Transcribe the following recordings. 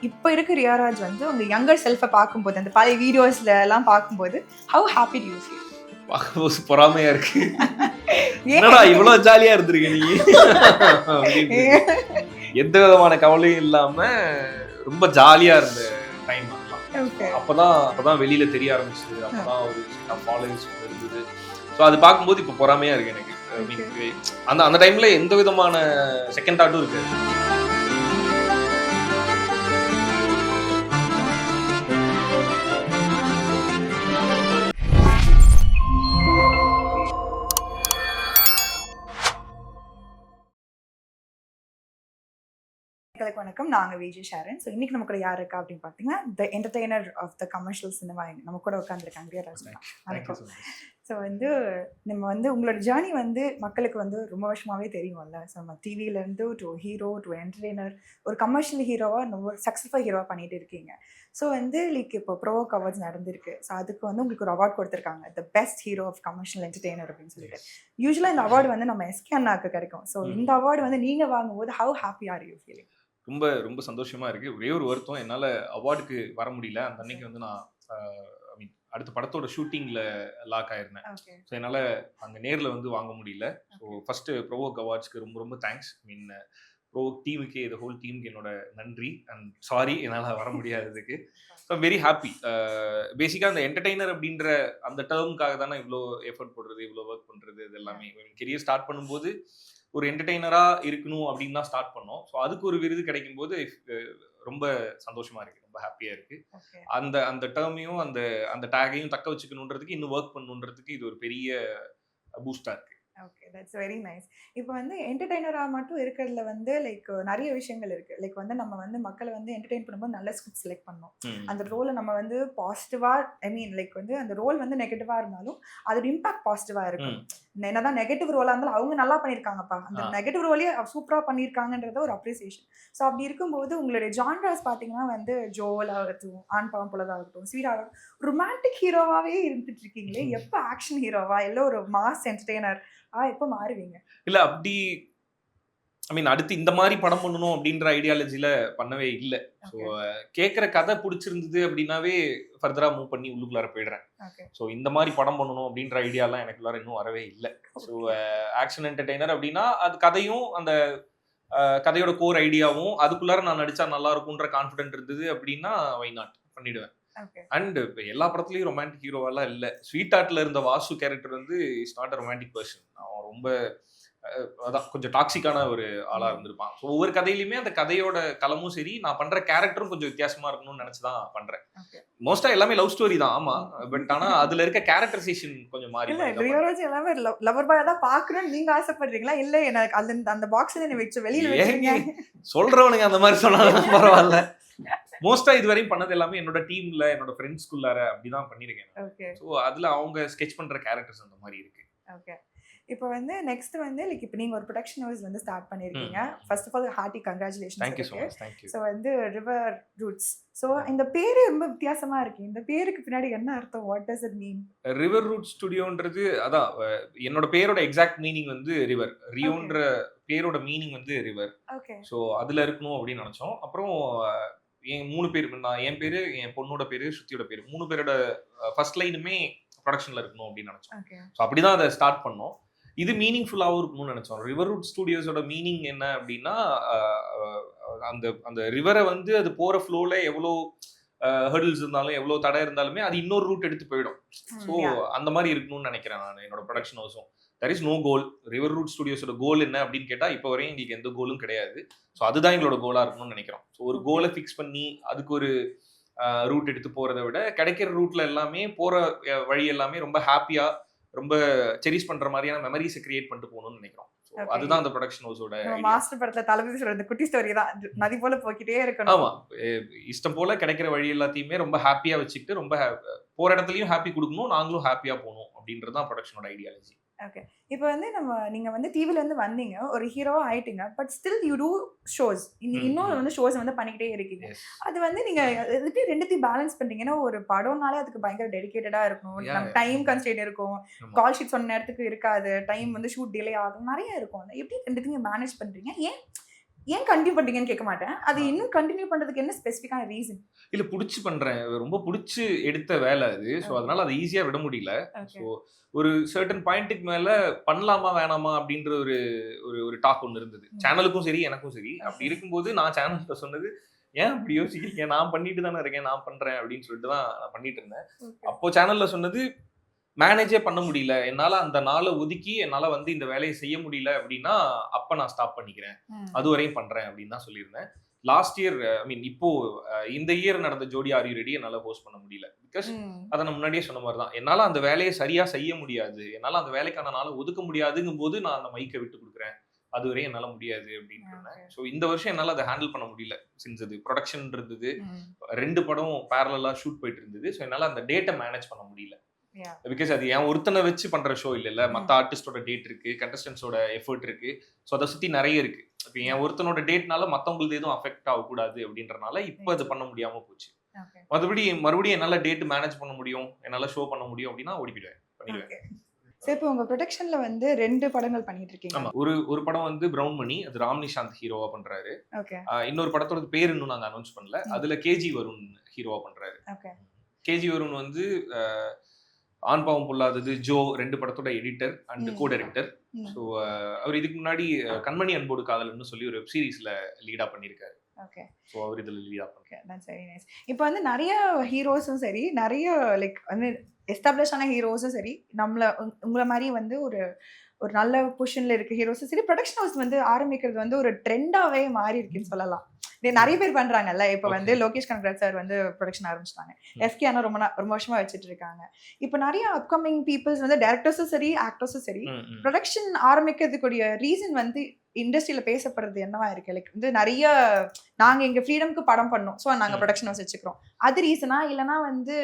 இப்போ இருக்க ரியாராஜ் வந்து உங்க யங்கர் செல்ஃபை பார்க்கும்போது அந்த பழைய வீடியோஸ்ல எல்லாம் பார்க்கும்போது how happy to you feel? பார்க்கும்போது பொறாமையா இருக்கு. என்னடா இவ்வளவு ஜாலியா இருந்திருக்க நீ அப்படின்னு. எந்த விதமான கவலையும் இல்லாம ரொம்ப ஜாலியா இருந்த டைம் அதெல்லாம். அப்பதான் வெளியில தெரிய ஆரம்பிச்சது. அப்பதான் ஒரு ஃபாலோவர்ஸ் இருந்தது. ஸோ அது பார்க்கும்போது இப்போ பொறாமையா இருக்கு எனக்கு. அந்த டைம்ல எந்த விதமான செகண்ட் தாட்டும் இருக்காது. வணக்கம், நாங்க விஜய் ஷாரன். ஸோ இன்னைக்கு நம்ம கூட யார் இருக்கா அப்படின்னு பார்த்தீங்கன்னா, the entertainer of the commercial cinema நம்ம கூட உட்காந்துருக்காங்க ரியாராஜ். வணக்கம். ஸோ வந்து நம்ம வந்து உங்களோட ஜேர்னி வந்து மக்களுக்கு வந்து ரொம்ப வருஷமாவே தெரியும்ல. ஸோ நம்ம டிவிலேருந்து டு ஹீரோ டு என்டர்டெய்னர், ஒரு கமர்ஷியல் ஹீரோவா ரொம்ப சக்ஸஸ்ஃபுல் ஹீரோவா பண்ணிட்டு இருக்கீங்க. ஸோ வந்து லைக் இப்போ ப்ரோவோக் அவார்ட்ஸ் நடந்திருக்கு. ஸோ அதுக்கு வந்து உங்களுக்கு ஒரு அவார்ட் கொடுத்துருக்காங்க, the best hero of commercial entertainer அப்படின்னு சொல்லிட்டு. யூஸ்வலாக இந்த அவார்டு வந்து நம்ம எஸ்கே அண்ணாக்கு கிடைக்கும். ஸோ இந்த அவார்டு வந்து நீங்க வாங்கும்போது how happy are you feeling? ரொம்ப ரொம்ப சந்தோஷமா இருக்கு. ஒரே ஒரு வருத்தம், என்னால அவார்டுக்கு வர முடியல. அந்த அன்னைக்கு வந்து நான் அடுத்த படத்தோட ஷூட்டிங்ல லாக் ஆயிருந்தேன். ஸோ என்னால அங்கே நேரில் வந்து வாங்க முடியல. ஸோ ஃபர்ஸ்ட் ப்ரோவோக் அவார்ட்ஸ்க்கு ரொம்ப ரொம்ப தேங்க்ஸ். ப்ரோவோக் டீமுக்கு, இந்த ஹோல் டீமுக்கு என்னோட நன்றி அண்ட் சாரி என்னால் வர முடியாததுக்கு. So very happy. பேசிக்காக அந்த என்டர்டெய்னர் அப்படின்ற அந்த டேர்முக்காக தானே இவ்வளோ எஃபர்ட் போடுறது, இவ்வளோ ஒர்க் பண்ணுறது. இது எல்லாமே கெரியர் ஸ்டார்ட் பண்ணும்போது ஒரு என்டர்டெய்னரா இருக்கணும் அப்படின்னு தான் ஸ்டார்ட் பண்ணோம். ஸோ அதுக்கு ஒரு விருது கிடைக்கும் போது ரொம்ப சந்தோஷமா இருக்கு, ரொம்ப ஹாப்பியா இருக்கு. அந்த அந்த டேர்மையும் அந்த டேகையும் தக்க வச்சுக்கணுன்றதுக்கு, இன்னும் ஒர்க் பண்ணணுன்றதுக்கு இது ஒரு பெரிய பூஸ்டா இருக்கு. Okay, that's very nice. இப்போ வந்து என்டர்டெய்னரா மட்டும் இருக்கிறதுல வந்து லைக் நிறைய விஷயங்கள் இருக்கு. லைக் வந்து நம்ம வந்து மக்களை வந்து என்டர்டெயின் பண்ணும்போது நல்ல ஸ்கிரிப்ட் செலக்ட் பண்ணணும். அந்த ரோலை நம்ம வந்து பாசிட்டிவா, ஐ மீன் லைக் வந்து அந்த ரோல் வந்து நெகட்டிவா இருந்தாலும் அதோட இம்பாக்ட் பாசிட்டிவா இருக்கும். என்னதான் நெகட்டிவ் ரோலா இருந்தாலும் அவங்க நல்லா பண்ணியிருக்காங்கப்பா, அந்த நெகட்டிவ் ரோலையே சூப்பரா பண்ணியிருக்காங்கன்றத ஒரு அப்ரிசியேஷன். ஸோ அப்படி இருக்கும்போது உங்களுடைய ஜான்ராஸ் பார்த்தீங்கன்னா வந்து ஜோல் ஆகட்டும், ஆண் பாவம் புலதாகட்டும், ஸ்வீட் ஆகட்டும், ரொமான்டிக் ஹீரோவாவே இருந்துட்டு இருக்கீங்களே. எப்போ ஆக்ஷன் ஹீரோவா இல்லை ஒரு மாஸ் என்டர்டெய்னர் எப்போ மாறுவீங்க? இல்ல அப்படி அடுத்து இந்த மாதிரி படம் பண்ணணும் அப்படின்ற ஐடியாலஜில பண்ணவே இல்லை. ஸோ கேட்குற கதை பிடிச்சிருந்தது அப்படின்னாவே ஃபர்தரா மூவ் பண்ணி உள்ளுக்குள்ளார போயிடுறேன். ஸோ இந்த மாதிரி படம் பண்ணணும் அப்படின்ற ஐடியாலாம் எனக்குள்ளார இன்னும் வரவே இல்லை. ஸோ ஆக்ஷன் என்டர்டெய்னர் அப்படின்னா அது கதையும் அந்த கதையோட கோர் ஐடியாவும் அதுக்குள்ளார நான் நடிச்சா நல்லா இருக்கும்ன்ற கான்ஃபிடென்ட் இருந்தது அப்படின்னா வை நாட் பண்ணிடுவேன். அண்ட் எல்லா படத்துலயும் ரொமான்டிக் ஹீரோவெல்லாம் இல்லை. ஸ்வீட் ஆர்ட்ல இருந்த வாசு கேரக்டர் வந்து it's not a romantic person. அவன் ரொம்ப அதான் கொஞ்சம் டாக்ஸிக்கான ஒரு ஆளா இருந்திருப்பான். ஸோ ஒவ்வொரு கதையிலுமே அந்த கதையோட களமும் சரி, நான் பண்ற கேரக்டரும் கொஞ்சம் வித்தியாசமா இருக்கணும்னு நினைச்சுதான் பண்றேன். மோஸ்டா எல்லாமே லவ் ஸ்டோரி தான், ஆமா. பட் ஆனா அதுல இருக்க கேரக்டரைசேஷன் கொஞ்சம் மாறி. ரியாராஜ் எல்லாமே லவர் பாயா தான் பார்க்கணும்னு நீங்க ஆசைப்படுறீங்களா? இல்ல எனக்கு அந்த பாக்ஸ்ல என்ன வெச்சு வெளியில வெச்சீங்க சொல்றவனுங்க அந்த மாதிரி சொன்னாலும் பரவாயில்ல. மோஸ்டா இதுவரையும் பண்ணது எல்லாமே என்னோட டீம்ல, என்னோட ஃப்ரெண்ட்ஸ்குள்ளார அப்படிதான் பண்ணிருக்கேன். ஸோ அதுல அவங்க ஸ்கெட்ச் பண்ற கேரக்டர்ஸ் அந்த மாதிரி இருக்கு. ஓகே, இப்போ வந்து நெக்ஸ்ட் வந்து லைக் இப்போ நீங்க ஒரு ப்ரொடக்ஷன் ஹவுஸ் வந்து ஸ்டார்ட் பண்ணிருக்கீங்க. First of all hearty congratulations. Thank you so much. Thank you. So வந்து ரிவர் ரூட்ஸ். ஸோ இந்த பேரு ரொம்ப வித்தியாசமா இருக்கு. இந்த பேருக்கு பின்னாடி என்ன அர்த்தம்? What does it mean? River Root ஸ்டுடியோன்றது அதான் என்னோட பேரோட எக்ஸாக்ட் மீனிங் வந்து ரிவர். ரியோன்ற பேரோட மீனிங் வந்து ரிவர். ஓகே. ஸோ அதுல இருக்கணும் அப்படின்னு நினைச்சோம். அப்புறம் என் 3 பேர், நான் என் பேரு, என் பொண்ணோட பேரு, ஸ்ருதியோட பேரு, 3 பேரோட ஃபர்ஸ்ட் லைனுமே ப்ரொடக்ஷன்ல இருக்கணும் அப்படின்னு நினைச்சோம். ஸோ அப்படிதான் அதை ஸ்டார்ட் பண்ணோம். இது மீனிங்ஃபுல்லாகவும் இருக்கணும்னு நினைச்சோம். ரிவர் ரூட் ஸ்டுடியோஸோட மீனிங் என்ன அப்படின்னா, அந்த அந்த ரிவரை வந்து அது போற ஃப்ளோல எவ்வளோ ஹர்டில்ஸ் இருந்தாலும், எவ்வளோ தடை இருந்தாலுமே அது இன்னொரு ரூட் எடுத்து போயிடும். ஸோ அந்த மாதிரி இருக்கணும்னு நினைக்கிறேன் நான் என்னோட ப்ரொடக்ஷன் ஹவுஸும். There is no goal. River Root ஸ்டுடியோஸோட கோல் என்ன அப்படின்னு கேட்டால் இப்போ வரையும் எங்களுக்கு எந்த கோலும் கிடையாது. ஸோ அதுதான் எங்களோட கோலாக இருக்கணும்னு நினைக்கிறோம். ஸோ ஒரு கோலை ஃபிக்ஸ் பண்ணி அதுக்கு ஒரு ரூட் எடுத்து போகிறத விட கிடைக்கிற ரூட்ல எல்லாமே போகிற வழி எல்லாமே ரொம்ப ஹாப்பியாக, ரொம்ப செரிஷ் பண்ற மாதிரியான மெமரிஸை கிரியேட் பண்ணிட்டு போகணும்னு நினைக்கிறோம். அதுதான் அந்த ப்ரொடக்ஷன் ஹவுஸோட மாஸ்டர் படத்துல தளபதி சொல்ற குட்டி ஸ்டோரி தான், நதி போல போக்கிட்டே இருக்கணும். ஆமா, இஷ்டம் போல கிடைக்கிற வழி எல்லாத்தையுமே ரொம்ப ஹாப்பியா வச்சுக்கிட்டு, ரொம்ப போற இடத்துலயும் ஹாப்பி கொடுக்கணும், நாங்களும் ஹாப்பியா போகணும் அப்படின்றதான் ப்ரொடக்ஷனோட ஐடியாலஜி. ஓகே, இப்போ வந்து நீங்க வந்து டிவில இருந்து வந்தீங்க, ஒரு ஹீரோவா ஆயிட்டீங்க. But still you do shows. இன்னொரு வந்து ஷோஸ் வந்து பண்ணிக்கிட்டே இருக்கீங்க. அது வந்து நீங்க எப்படி ரெண்டுத்தையும் பேலன்ஸ் பண்றீங்க? ஏன்னா ஒரு படம்னாலே அதுக்கு பயங்கர டெடிகேட்டடா இருக்கணும், நம்ம டைம் கன்ஸ்ட்ரெயின் இருக்கும், கால் ஷீட் சொன்ன நேரத்துக்கு இருக்காது, டைம் வந்து ஷூட் டிலே ஆகும், நிறைய இருக்கும். எப்படி ரெண்டுத்தையும் மேனேஜ் பண்றீங்க? ஏன் கண்டினியூ பண்றீங்கன்னு கேட்க மாட்டேன். அது இன்னும் கண்டினியூ பண்றதுக்கு என்ன ஸ்பெசிஃபிக்கான ரீசன்? இல்ல புடிச்சு பண்றேன். ரொம்ப புடிச்சு எடுத்த வேலை அது. ஸோ அதனால அத ஈஸியா விட முடியல. ஸோ ஒரு சர்டன் பாயிண்ட்டுக்கு மேல பண்ணலாமா வேணாமா அப்படின்ற ஒரு ஒரு ஒரு டாக் ஒண்ணு இருந்தது. சேனலுக்கும் சரி, எனக்கும் சரி. அப்படி இருக்கும்போது நான் சேனல்கிட்ட சொன்னது, "ஏன் அப்படி யோசிக்கிறீங்க? நான் பண்ணிட்டு தானே இருக்கேன். நான் பண்றேன்" அப்படின்னு சொல்லிட்டு தான் நான் பண்ணிட்டு இருந்தேன். அப்போ சேனல்ல சொன்னது, மேனேஜே பண்ண முடியல. என்னால அந்த நாள ஒதுக்கி என்னால வந்து இந்த வேலைய செய்ய முடியல அப்படின்னா, அப்ப நான் ஸ்டாப் பண்ணிக்கிறேன். அதுவரையும் பண்றேன் அப்படின்னு தான் சொல்லியிருந்தேன். லாஸ்ட் இயர் ஐ மீன் இப்போ இந்த இயர் நடந்த ஜோடி ஆர் யூ ரெடி என்னால ஹோஸ்ட் பண்ண முடியல. பிகாஸ் அத நான் முன்னாடியே சொன்ன மாரி தான். என்னால அந்த வேலைய சரியா செய்ய முடியாது. என்னால அந்த வேலைக்கான நாள ஒதுக்க முடியாதுங்கும்போது நான் அந்த மைக்க விட்டு குடுக்குறேன். அதுவரையும் என்னால முடியாது அப்படின்னு இருந்தேன். ஸோ இந்த வருஷம் என்னால அத ஹேண்டில் பண்ண முடியல. சின்ஸ் அது புரொடக்ஷன் இருந்தது. 2 படம் பேரலலா ஷூட் போயிட்டு இருந்தது. ஸோ என்னால அந்த டேட்ட மேனேஜ் பண்ண முடியல. பிகாஸ் அது என் ஒருத்தனை வச்சு பண்ற ஷோ இல்ல. மத்த ஆர்டிஸ்டோட டேட் இருக்கு, கண்டஸ்டன்ஸோட எஃபர்ட் இருக்கு. ஸோ அதை சுத்தி நிறைய இருக்கு. இப்போ என் ஒருத்தனோட டேட்னால மத்தவங்களுக்கு எதுவும் அஃபெக்ட் ஆகக்கூடாது அப்படின்றனால இப்போ அது பண்ண முடியாம போச்சு. மறுபடியும் என்னால டேட் மேனேஜ் பண்ண முடியும், என்னால ஷோ பண்ண முடியும் அப்படின்னா ஓடி போயிடுவேன், பண்ணிடுவேன். சோ இப்போ உங்க ப்ரொடக்ஷன்ல வந்து 2 படங்கள் பண்ணிட்டு இருக்கீங்க. ஆமா. ஒரு படம் வந்து பிரவுன் மணி, அது ராம் நிஷாந்த் ஹீரோவா பண்றாரு. ஓகே. இன்னொரு படத்தோட பேர் இன்னும் நாங்க அனௌன்ஸ் பண்ணல. அதுல கேஜி வருண் ஹீரோவா பண்றாரு. ஓகே. கேஜி வருண் வந்து ஆண் பாவம் பொல்லாதது, ஜோ 2 படத்தோட editor and co-director. So அவர் இதுக்கு முன்னாடி கண்மணி அன்போடு காதல்னு சொல்லி ஒரு வெப் சீரிஸ்ல லீடா பண்ணியிருக்காரு. ஓகே. ஸோ அவர் இதுல லீடா பண்ணுறாரு. That's very nice. இப்போ வந்து நிறைய ஹீரோஸும் சரி, நிறைய லைக் வந்து எஸ்டாப்ளிஷ் ஆன ஹீரோஸும் சரி, உங்களை மாதிரி வந்து ஒரு ஒரு நல்ல பொசிஷன்ல இருக்க ஹீரோஸும் சரி, ப்ரொடக்ஷன் ஹவுஸ் வந்து ஆரம்பிக்கிறது வந்து ஒரு ட்ரெண்டாவே மாறி இருக்குன்னு சொல்லலாம். நிறைய பேர் பண்றாங்கல்ல. இப்போ வந்து லோகேஷ் கனகராஜ் சார் வந்து ப்ரொடக்ஷன் ஆரம்பிச்சிட்டாங்க. எஸ்கே ஆனா ரொம்ப வருஷமா வச்சுட்டு இருக்காங்க. இப்போ நிறைய அப்கமிங் பீப்புள்ஸ் வந்து டைரக்டர்ஸும் சரி, ஆக்டர்ஸும் சரி, ப்ரொடக்ஷன் ஆரம்பிக்கிறதுக்குரிய ரீசன் வந்து இண்டஸ்ட்ரியில பேசப்படுறது என்னவா இருக்கு? லைக் வந்து நிறைய நாங்க எங்க ஃப்ரீடம்க்கு படம் பண்ணோம், ஸோ நாங்க ப்ரொடக்ஷன் ஹவுஸ் வச்சுக்கிறோம், அது ரீசனா? இல்லைன்னா வந்து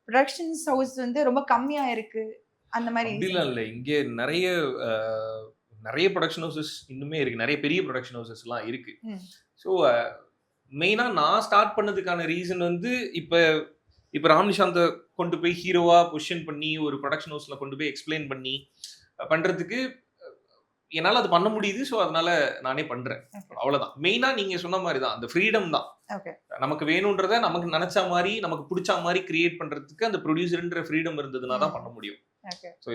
ப்ரொடக்ஷன்ஸ் ஹவுஸ் வந்து ரொம்ப கம்மியா இருக்கு அந்த மாதிரி? அப்படிலாம் இல்லை. இங்கே நிறைய ப்ரொடக்ஷன் ஹவுசஸ் இன்னுமே இருக்கு. நிறைய பெரிய ப்ரொடக்ஷன் ஹவுசஸ் எல்லாம் இருக்கு. ஸோ மெயினா நான் ஸ்டார்ட் பண்ணதுக்கான ரீசன் வந்து இப்போ ராம் நிஷாந்த கொண்டு போய் ஹீரோவா பொசிஷன் பண்ணி ஒரு ப்ரொடக்ஷன் ஹவுஸ்ல கொண்டு போய் எக்ஸ்பிளைன் பண்ணி பண்றதுக்கு என்னால அது பண்ண முடியுது. ஸோ அதனால நானே பண்றேன். அவ்வளவுதான். மெயினா நீங்க சொன்ன மாதிரி தான், அந்த ஃப்ரீடம் தான். நமக்கு வேணும்ன்றத நமக்கு நினைச்ச மாதிரி, நமக்கு பிடிச்ச மாதிரி கிரியேட் பண்றதுக்கு அந்த ப்ரொடியூசர்ன்ற ஃப்ரீடம் இருந்ததுன்னா தான் பண்ண முடியும். ஸோ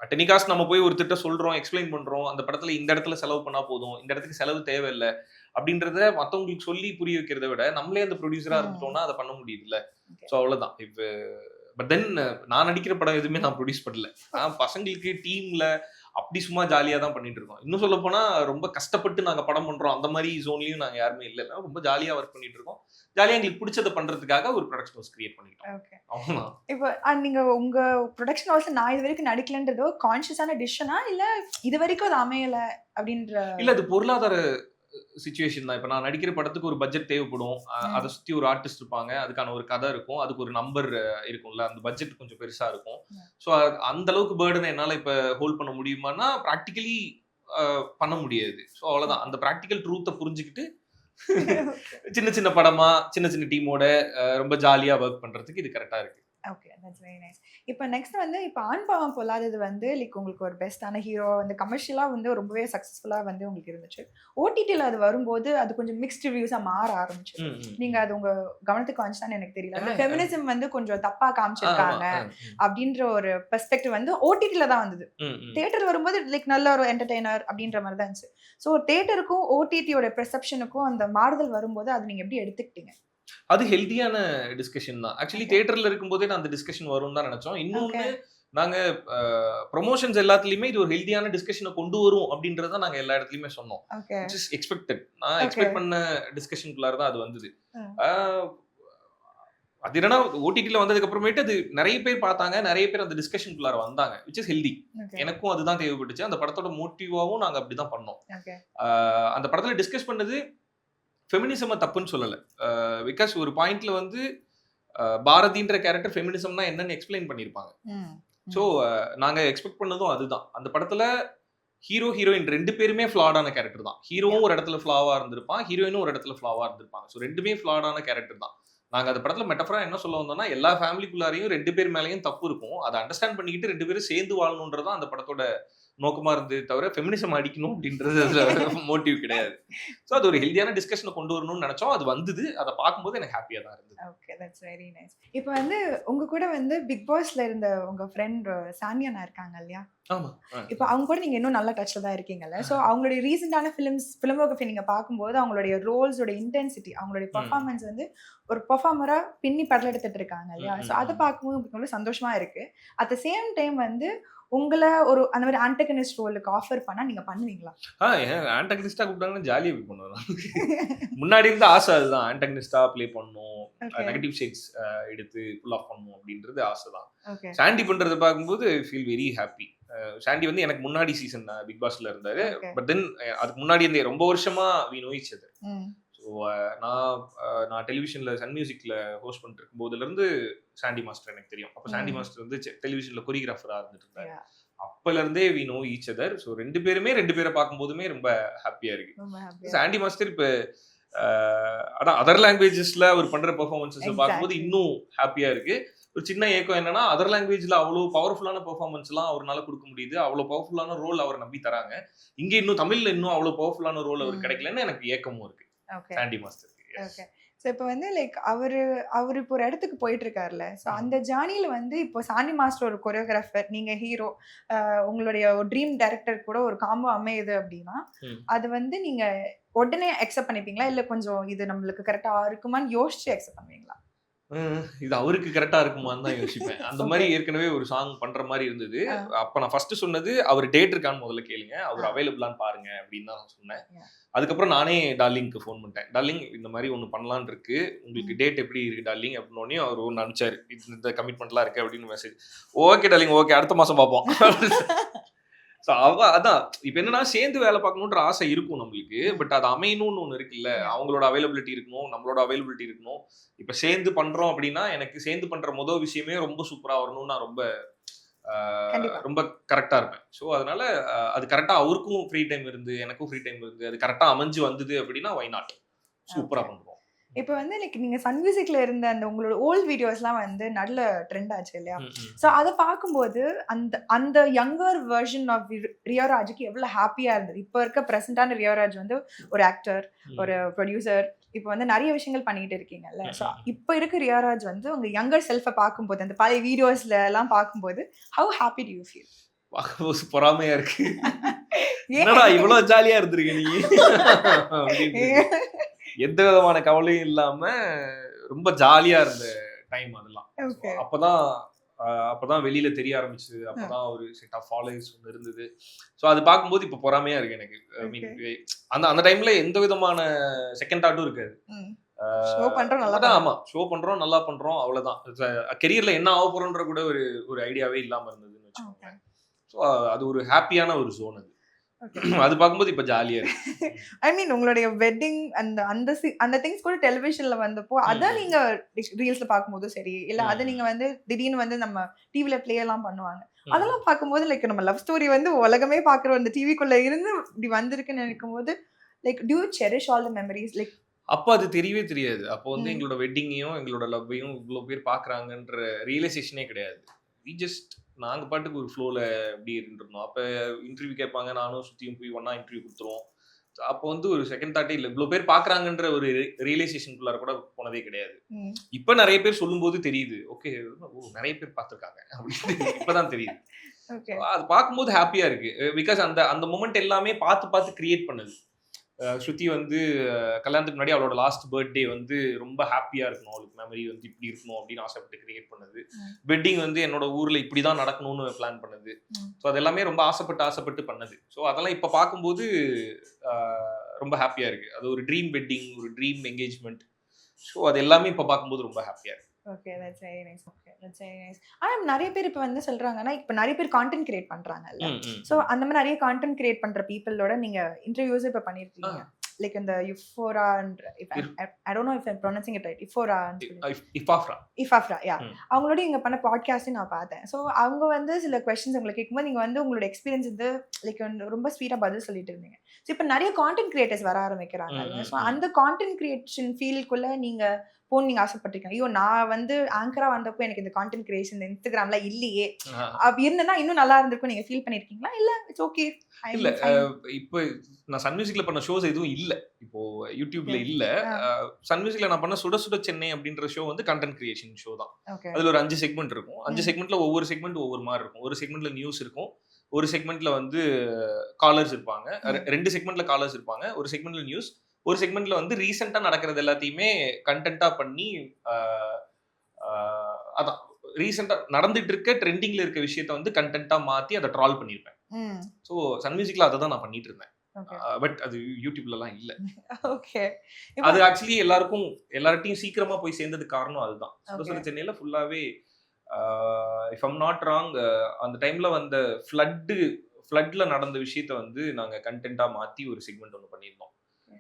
அட் எனி காஸ்ட் நம்ம போய் ஒருத்திட்ட சொல்றோம், எக்ஸ்பிளைன் பண்றோம், அந்த படத்துல இந்த இடத்துல செலவு பண்ணா போதும், இந்த இடத்துக்கு செலவு தேவையில்லை அப்படின்றத மத்தவங்களுக்கு சொல்லி புரிய வைக்கிறத விட நம்மளே அந்த ப்ரொடியூசரா இருந்துட்டோம்னா அதை பண்ண முடியுதுல்ல. ஸோ அவ்வளவுதான். இப்போ பட் தென் நான் நடிக்கிற படம் எதுவுமே நான் ப்ரொடியூஸ் பண்ணல. பசங்களுக்கு டீம்ல அப்படி சும்மா ஜாலியா தான் பண்ணிட்டு இருக்கோம். இன்னும் சொல்ல போனா ரொம்ப கஷ்டப்பட்டு நாங்க படம் பண்றோம் அந்த மாதிரி ஜோன்லயும் நாங்க யாருமே இல்ல. ரொம்ப ஜாலியா ஒர்க் பண்ணிட்டு இருக்கோம். ஜாலியா எங்களுக்கு பிடிச்சதை பண்றதுக்காக ஒரு ப்ரொடக்ஷன் ஹவுஸ் கிரியேட் பண்ணிட்டோம். அவ்வளவுதான். இப்போ நீங்க உங்க ப்ரொடக்ஷன் ஹவுஸ்ல நான் இது வரைக்கும் நடிக்கலன்றதோ கான்ஷியஸான டிசிஷனா, இல்ல இது வரைக்கும் அது அமையல அப்படின்ற? இல்ல, அது பொருளாதார சிச்சுவேஷன் தான். இப்ப நான் நடிக்கிற படத்துக்கு ஒரு பட்ஜெட் தேவைப்படும். அதை சுத்தி ஒரு ஆர்டிஸ்ட் இருப்பாங்க, அதுக்கான ஒரு கதை இருக்கும், அதுக்கு ஒரு நம்பர் இருக்கும்ல, அந்த பட்ஜெட் கொஞ்சம் பெருசா இருக்கும். ஸோ அந்த அளவுக்கு பேர்டனை என்னால இப்ப ஹோல்ட் பண்ண முடியுமானா ப்ராக்டிகலி பண்ண முடியாது. ஸோ அவ்வளவுதான். அந்த ப்ராக்டிக்கல் ட்ரூத்தை புரிஞ்சுக்கிட்டு சின்ன சின்ன படமா சின்ன சின்ன டீமோட ரொம்ப ஜாலியா ஒர்க் பண்றதுக்கு இது கரெக்டா இருக்கு. Okay, that's very nice. இப்போ நெக்ஸ்ட் வந்து இப்போ ஆண் பாவம் பொல்லாதது வந்து லைக் உங்களுக்கு ஒரு பெஸ்டான ஹீரோ வந்து கமர்ஷியலா வந்து ரொம்பவே சக்ஸஸ்ஃபுல்லா வந்து உங்களுக்கு இருந்துச்சு. ஓடிடியில் அது வரும்போது அது கொஞ்சம் மிக்ஸ்ட் ரிவ்யூஸா மாற ஆரம்பிச்சு. நீங்க அது உங்க கவனத்துக்கு வந்துச்சான்னு எனக்கு தெரியல. அந்த ஃபெமினிசம் வந்து கொஞ்சம் தப்பா காமிச்சிருக்காங்க அப்படின்ற ஒரு பெர்ஸ்பெக்டிவ் வந்து ஓடிடியில் தான் வந்தது. தியேட்டர் வரும்போது லைக் நல்ல ஒரு என்டர்டெய்னர் அப்படின்ற மாதிரி தான் இருந்துச்சு. ஸோ தியேட்டருக்கும் ஓடிடியோட பெர்செப்ஷனுக்கும் அந்த மாறுதல் வரும்போது அது நீங்க எப்படி எடுத்துக்கிட்டீங்க? அது ஹெல்தியான டிஸ்கஷன் தான். ஆக்சுவலி தியேட்டர்ல இருக்கும்போதே நான் அந்த டிஸ்கஷன் வரும்னு தான் நினைச்சோம். இன்னொன்னு நாங்க ப்ரொமோஷன்ஸ் எல்லாத்துலயுமே இது ஒரு ஹெல்தியான டிஸ்கஷனை கொண்டு வரும் அப்படின்றத நாங்க எல்லா இடத்துலயுமே சொன்னோம். which is expected. நான் எக்ஸ்பெக்ட் பண்ண டிஸ்கஷனுக்குள்ளார தான் அது வந்தது. அது என்னன்னா ஓடிடில வந்ததுக்கு அப்புறமேட்டு அது நிறைய பேர் பார்த்தாங்க, நிறைய பேர் அந்த டிஸ்கஷனுக்குள்ளார வந்தாங்க, which is healthy. எனக்கும் அதுதான் தேவைப்பட்டுச்சு. அந்த படத்தோட மோட்டிவாவும் நாங்க அப்படிதான் பண்ணோம். அந்த படத்துல டிஸ்கஸ் பண்ணது ஃபெமினிசம் தப்புன்னு சொல்லல. பிகாஸ் ஒரு பாயிண்ட்ல வந்து பாரதின்ற கேரக்டர் ஃபெமினிசம்னா என்னன்னு எக்ஸ்பிளைன் பண்ணிருப்பாங்க. ஸோ நாங்க எக்ஸ்பெக்ட் பண்ணதும் அதுதான். அந்த படத்துல ஹீரோ ஹீரோயின் 2 பேருமே ஃபிளாடான கேரக்டர் தான். ஹீரோவும் ஒரு இடத்துல ஃபிளாவா இருந்திருப்பான், ஹீரோயினும் ஒரு இடத்துல ஃபிளாவா இருந்திருப்பாங்க. ஸோ 2மே ஃபிளாடான கேரக்டர் தான். நாங்க அந்த படத்துல மெட்டஃபரா என்ன சொல்ல வந்தோம்னா, எல்லா ஃபேமிலிக்குள்ளாரையும் 2 பேர் மேலேயும் தப்பு இருக்கும், அதை அண்டர்ஸ்டாண்ட் பண்ணிக்கிட்டு 2 பேரும் சேர்ந்து வாழணுன்றதான் அந்த படத்தோட நோக்கமா இருந்தது தவிர ஃபெமினிசம் அடிக்கணும் அப்படின்றது மோட்டிவ் கிடையாது. ஸோ அது ஒரு ஹெல்தியான டிஸ்கஷனை கொண்டு வரணும்னு நினைச்சோம். அது வந்தது. அதை பார்க்கும்போது எனக்கு ஹாப்பியா தான் இருந்தது. Okay, that's very nice. இப்போ வந்து உங்க கூட வந்து பிக் பாஸ்ல இருந்த உங்க ஃப்ரெண்ட் சானியா இருக்காங்க இல்லையா? ஆமா. இப்போ அவங்க கூட நீங்க இன்னும் நல்ல டச்ல தான் இருக்கீங்கல்ல. ஸோ அவங்களுடைய ரீசெண்டான ஃபிலிமோகிராஃபி நீங்க பார்க்கும்போது அவங்களுடைய ரோல்ஸோட இன்டென்சிட்டி, அவங்களுடைய பெர்ஃபார்மன்ஸ் வந்து ஒரு பெர்ஃபார்மரா பின்னி படல எடுத்துட்டு இருக்காங்க இல்லையா? ஸோ அதை பார்க்கும்போது உங்களுக்கு ரொம்ப சந்தோஷமா இருக்கு. அட் த சேம் டைம் வந்து உங்கள ஒரு அந்த மாதிரி ஆன்டகனிஸ்ட் ரோலுக்கு ஆஃபர் பண்ணா நீங்க பண்ணுவீங்களா? ஆன்டகனிஸ்டா கூப்பிட்டாங்கன்னா ஜாலியா போய் பண்ணுவேன். முன்னாடி இருந்த ஆசை அதுதான். ஆன்டகனிஸ்டா ப்ளே பண்ணணும், நெகட்டிவ் ஷேட்ஸ் எடுத்து புல் ஆஃப் பண்ணணும் அப்படின்றது ஆசை தான். சாண்டி பண்றதை பார்க்கும்போது ஃபீல் வெரி ஹாப்பி. சாண்டி வந்து எனக்கு முன்னாடி சீசன் பிக் பாஸ்ல இருந்தாரு. பட் தென் அதுக்கு முன்னாடி இருந்தே ரொம்ப வருஷமா we know each other. So நான் டெலிவிஷன்ல சன் மியூசிக்ல ஹோஸ்ட் பண்ணிட்டு இருக்கும் போதுல இருந்து சாண்டி மாஸ்டர் எனக்கு தெரியும். அப்போ சாண்டி மாஸ்டர் வந்து டெலிவிஷன்ல கொரியோகிராஃபரா இருந்துட்டு இருந்தாரு. அப்பல இருந்தே we know each other. So ரெண்டு பேரை பார்க்கும்போதுமே ரொம்ப ஹாப்பியா இருக்கு. சாண்டி மாஸ்டர் இப்ப அதான் அதர் லாங்குவேஜஸ்ல அவர் பண்ற பெர்ஃபார்மன்ஸஸ் பார்க்கும்போது இன்னும் ஹாப்பியா இருக்கு. ஒரு சின்ன ஏக்கம் என்னன்னா அதர் லாங்குவேஜ்ல அவ்வளவு பவர்ஃபுல்லான பெர்ஃபார்மன்ஸ் எல்லாம் அவரால் கொடுக்க முடியுது. அவ்வளவு பவர்ஃபுல்லான ரோல் அவர் நம்பி தராங்க. இங்க இன்னும் தமிழ்ல இன்னும் அவ்வளவு பவர்ஃபுல்லான ரோல் அவர் கிடைக்கலன்னு எனக்கு ஏக்கமும் இருக்கு. சாண்டி மாஸ்டர். ஓகே. ஸோ இப்போ வந்து லைக் அவர் இப்போ ஒரு இடத்துக்கு போயிட்டு இருக்காருல்ல. ஸோ அந்த ஜேர்னியில வந்து இப்போ சாண்டி மாஸ்டர் ஒரு கொரியோகிராஃபர், நீங்க ஹீரோ, உங்களுடைய ட்ரீம் டைரக்டர் கூட ஒரு காம்போ அமையுது அப்படின்னா அது வந்து நீங்க உடனே அக்செப்ட் பண்ணிப்பீங்களா, இல்ல கொஞ்சம் இது நம்மளுக்கு கரெக்டா இருக்குமான்னு யோசிச்சு அக்செப்ட் பண்ணுவீங்களா? இது அவருக்கு கரெக்டா இருக்குமான்னு தான் யோசிப்பேன். அந்த மாதிரி ஏற்கனவே ஒரு சாங் பண்ற மாதிரி இருந்தது. அப்ப நான் ஃபர்ஸ்ட் சொன்னது அவர் டேட் இருக்கான்னு முதல்ல கேளுங்க, அவர் அவைலபிளான்னு பாருங்க அப்படின்னு தான் சொன்னேன். அதுக்கப்புறம் நானே டார்லிங்க்கு ஃபோன் பண்ணிட்டேன். டார்லிங் இந்த மாதிரி ஒன்று பண்ணலான்னு இருக்கு, உங்களுக்கு டேட் எப்படி இருக்கு டார்லிங் அப்படின்னோடனே அவர் ஒன்று அனுப்பிச்சாரு, இந்த கமிட்மெண்ட்லாம் இருக்கு அப்படின்னு மெசேஜ். ஓகே டார்லிங், ஓகே அடுத்த மாசம் பார்ப்போம். ஸோ அதான் இப்போ என்னன்னா சேர்ந்து வேலை பார்க்கணுன்ற ஆசை இருக்கும் நம்மளுக்கு. பட் அது அமையணும்னு ஒன்று இருக்குல்ல, அவங்களோட அவைலபிலிட்டி இருக்கணும், நம்மளோட அவைலபிலிட்டி இருக்கணும். இப்போ சேர்ந்து பண்றோம் அப்படின்னா எனக்கு சேர்ந்து பண்ற முதல் விஷயமே ரொம்ப சூப்பரா வரணும்னு நான் ரொம்ப கரெக்டா இருப்பேன். ஸோ அதனால அது கரெக்டா அவருக்கும் ஃப்ரீ டைம் இருந்து எனக்கும் ஃப்ரீ டைம் இருந்து அது கரெக்டா அமைஞ்சு வந்தது அப்படின்னா வை நாட், சூப்பரா பண்றோம். இப்போ வந்து லைக் நீங்க சன் மியூசிக்ல இருந்த அந்த உங்களோட ஓல்ட் வீடியோஸ்லாம் வந்து நல்ல ட்ரெண்ட் ஆச்சு இல்லையா? ஸோ அதை பார்க்கும்போது அந்த யங்கர் வெர்ஷன் ஆஃப் ரியோராஜுக்கு எவ்வளவு ஹாப்பியா இருந்தது. இப்போ இருக்க பிரசன்டான ரியோராஜ் வந்து ஒரு ஆக்டர், ஒரு ப்ரொடியூசர், இப்போ வந்து நிறைய விஷயங்கள் பண்ணிட்டு இருக்கீங்கல்ல. ஸோ இப்போ இருக்க ரியோராஜ் வந்து உங்க யங்கர் செல்ஃபை பார்க்கும்போது, அந்த பழைய வீடியோஸ்ல எல்லாம் பார்க்கும்போது how happy to you feel? பார்க்கும்போது பொறாமையா இருக்கு. என்னடா இவ்வளவு ஜாலியா இருந்திருக்க நீ, எந்த விதமான கவலையும் இல்லாம ரொம்ப ஜாலியா இருந்த டைம் அதெல்லாம். அப்பதான் வெளியில தெரிய ஆரம்பிச்சு, அப்பதான் ஒரு செட் ஆஃப் ஃபாலோவர்ஸ் ஒன்று இருந்தது. ஸோ அது பார்க்கும்போது இப்போ பொறாமையா இருக்கு எனக்கு. அந்த டைம்ல எந்த விதமான செகண்ட் தாட்டும் இருக்காது. ஆமா, ஷோ பண்றோம், நல்லா பண்றோம், அவ்வளவுதான். கெரியர்ல என்ன ஆக போறோன்ற கூட ஒரு ஐடியாவே இல்லாம இருந்ததுன்னு வச்சுக்கோங்க. ஸோ அது ஒரு ஹாப்பியான ஒரு ஜோன் அது. அது பார்க்கும்போது இப்ப ஜாலியா இருக்கு. ஐ மீன் உங்களுடைய வெட்டிங் அந்த திங்ஸ் கூட டெலிவிஷன்ல வந்தப்போ அத நீங்க ரீல்ஸ்ல பார்க்கும்போது சரி, இல்ல அது நீங்க வந்து திடீர்னு வந்து நம்ம டிவில பிளே எல்லாம் பண்ணுவாங்க, அதெல்லாம் பார்க்கும்போது லைக் நம்ம லவ் ஸ்டோரி வந்து உலகமே பாக்குற அந்த டிவிக்குள்ள இருந்து இப்படி வந்திருக்குன்னு நினைக்கும் போது like to you cherish all the memories? Like அப்போ அது தெரியவே தெரியாது. அப்போ வந்து எங்களோட வெட்டிங்கையும் எங்களோட லவ்வையும் இவ்வளவு பேர் பாக்குறாங்கன்ற ரியலைசேஷனே கிடையாது. வி ஜஸ்ட் நாங்க பாட்டுக்கு ஒரு ஃப்ளோல எப்படி இருந்திருந்தோம். அப்ப இன்டர்வியூ கேட்பாங்க, நானும் சுத்தியும் போய் ஒன்னா இன்டர்வியூ கொடுத்துருவோம். அப்போ வந்து ஒரு செகண்ட் தாட்டே இல்லை, இவ்வளவு பேர் பாக்குறாங்கன்ற ஒரு ரியலைசேஷனுக்குள்ளார கூட போனதே கிடையாது. இப்ப நிறைய பேர் சொல்லும் போது தெரியுது, ஓகே நிறைய பேர் பார்த்திருக்காங்க அப்படின்னு இப்பதான் தெரியுது. அது பார்க்கும்போது ஹாப்பியா இருக்கு. பிகாஸ் அந்த மொமெண்ட் எல்லாமே பார்த்து கிரியேட் பண்ணுது. ஸ்ருதி வந்து கல்யாணத்துக்கு முன்னாடி அவளோட லாஸ்ட் பர்த்டே வந்து ரொம்ப ஹாப்பியா இருக்கணும், அவளுக்கு மெமரி வந்து இப்படி இருக்கணும் அப்படின்னு ஆசைப்பட்டு கிரியேட் பண்ணது. வெட்டிங் வந்து என்னோட ஊர்ல இப்படிதான் நடக்கணும்னு பிளான் பண்ணது. ஸோ அது எல்லாமே ரொம்ப ஆசைப்பட்டு பண்ணது. ஸோ அதெல்லாம் இப்ப பார்க்கும்போது ரொம்ப ஹாப்பியா இருக்கு. அது ஒரு ட்ரீம் வெட்டிங், ஒரு ட்ரீம் என்கேஜ்மெண்ட். ஸோ அது எல்லாமே இப்ப பார்க்கும்போது ரொம்ப ஹாப்பியா இருக்கு. Okay, that's very nice. Okay, that's very nice. ஆனா நிறைய பேர் இப்போ வந்து சொல்றாங்கன்னா, இப்போ நிறைய பேர் கான்டென்ட் கிரியேட் பண்றாங்கல்ல. ஸோ அந்த மாதிரி நிறைய கான்டென்ட் கிரியேட் பண்ற பீப்புளோட நீங்க இன்டர்வியூஸ் இப்போ பண்ணிருக்கீங்க. லைக் இந்த euphoria I don't know if I'm pronouncing it right euphoria euphoria yeah அவங்களோட இங்க பண்ண பாட்காஸ்ட் நான் பார்த்தேன். ஸோ அவங்க வந்து சில கொஸ்டின்ஸ் உங்களை கேட்கும்போது நீங்க வந்து உங்களோட எக்ஸ்பீரியன்ஸ் வந்து லைக் ரொம்ப ஸ்வீட்டா பதில் சொல்லிட்டு இருந்தீங்க. ஸோ இப்போ நிறைய கான்டென்ட் கிரியேட்டர்ஸ் வர ஆரம்பிக்கிறாங்க. ஸோ அந்த கான்டென்ட் கிரியேஷன் ஃபீல்டுக்குள்ள நீங்க போன்னு ஆசைப்பட்டிருக்கேன். ஐயோ நான் வந்து ஆங்கரா வந்தப்போ எனக்கு இந்த கான்டென்ட் கிரியேஷன் இன்ஸ்டாகிராம்ல இல்லையே, அப்படி இருந்தேன்னா இன்னும் நல்லா இருந்திருக்கும் நீங்க ஃபீல் பண்ணிருக்கீங்களா? இல்ல இட்ஸ் ஓகே. இல்ல இப்போ நான் சன் மியூசிக்ல பண்ண ஷோஸ் எதுவும் இல்ல, இப்போ யூடியூப்ல இல்ல. சன் மியூசிக்ல நான் பண்ண சுட சுட சென்னை அப்படின்ற ஷோ வந்து கண்டென்ட் கிரியேஷன் ஷோ தான். அதுல ஒரு 5 செக்மெண்ட் இருக்கும். 5 செக்மெண்ட்ல ஒவ்வொரு செக்மெண்ட் ஒவ்வொரு மாதிரி இருக்கும். ஒரு செக்மெண்ட்ல நியூஸ் இருக்கும், ஒரு செக்மெண்ட்ல வந்து காலர்ஸ் இருப்பாங்க, 2 செக்மெண்ட்ல காலர்ஸ் இருப்பாங்க, ஒரு செக்மெண்ட்ல நியூஸ், ஒரு செக்மெண்ட்ல வந்து ரீசெண்டா நடக்கிறது எல்லாத்தையுமே கண்டென்ட்டா பண்ணி அதான் ரீசெண்டா நடந்துட்டு இருக்க ட்ரெண்டிங்ல இருக்க விஷயத்த வந்து கண்டென்ட்டா மாத்தி அதை ட்ரால் பண்ணிருப்பேன். ஸோ சன் மியூசிக்ல அதை தான் நான் பண்ணிட்டு இருந்தேன். பட் அது யூடியூப்லலாம் இல்ல. ஓகே. அது ஆக்சுவலி எல்லார்ட்டையும் சீக்கிரமா போய் சேர்ந்ததுக்கு காரணம் அதுதான். சுட சென்னையில ஃபுல்லாவே இஃப் ஐம் நாட் ராங் அந்த டைம்ல வந்த ஃப்ளட்ல நடந்த விஷயத்த வந்து நாங்க கண்டென்ட்டா மாத்தி ஒரு செக்மெண்ட் ஒன்று பண்ணியிருந்தோம்.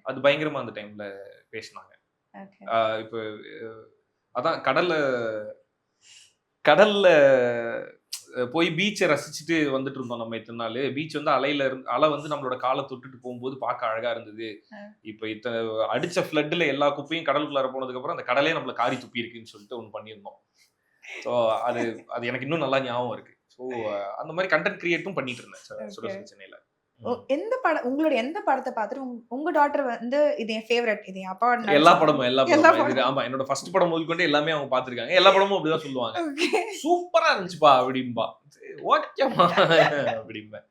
அது பயங்கரமா அந்த டைம்ல பேசினாங்க. இப்போ அதான் கடல்ல போய் பீச்சை ரசிச்சுட்டு வந்துட்டு இருந்தோம் நம்ம இத்தனை நாள். பீச் வந்து அலை வந்து நம்மளோட காலை தொட்டுட்டு போகும்போது பார்க்க அழகா இருந்தது. இப்போ அடிச்ச ஃப்ளட்ல எல்லா குப்பையும் கடலுக்குள்ளார போனதுக்கு அப்புறம் அந்த கடலே நம்மள காரி துப்பி இருக்குன்னு சொல்லிட்டு ஒன்று பண்ணியிருந்தோம். ஸோ அது எனக்கு இன்னும் நல்லா ஞாபகம் இருக்கு. ஸோ அந்த மாதிரி கண்டென்ட் கிரியேட்டும் பண்ணிட்டு இருந்தேன் சுட சென்னையில. எந்த படம் உங்களோட எந்த படத்தை பார்த்துட்டு உங்க டாட்டர் வந்து இது என் ஃபேவரட், இது என் அப்பா எல்லா படமும் ஆமா என்னோட ஃபர்ஸ்ட் படம் முதல் கொண்டு எல்லாமே அவங்க பாத்துருக்காங்க. எல்லா படமும் அப்படிதான் சொல்லுவாங்க, சூப்பரா இருந்துச்சுப்பா அப்படின்பா, ஓகேமா அப்படின்பேன்.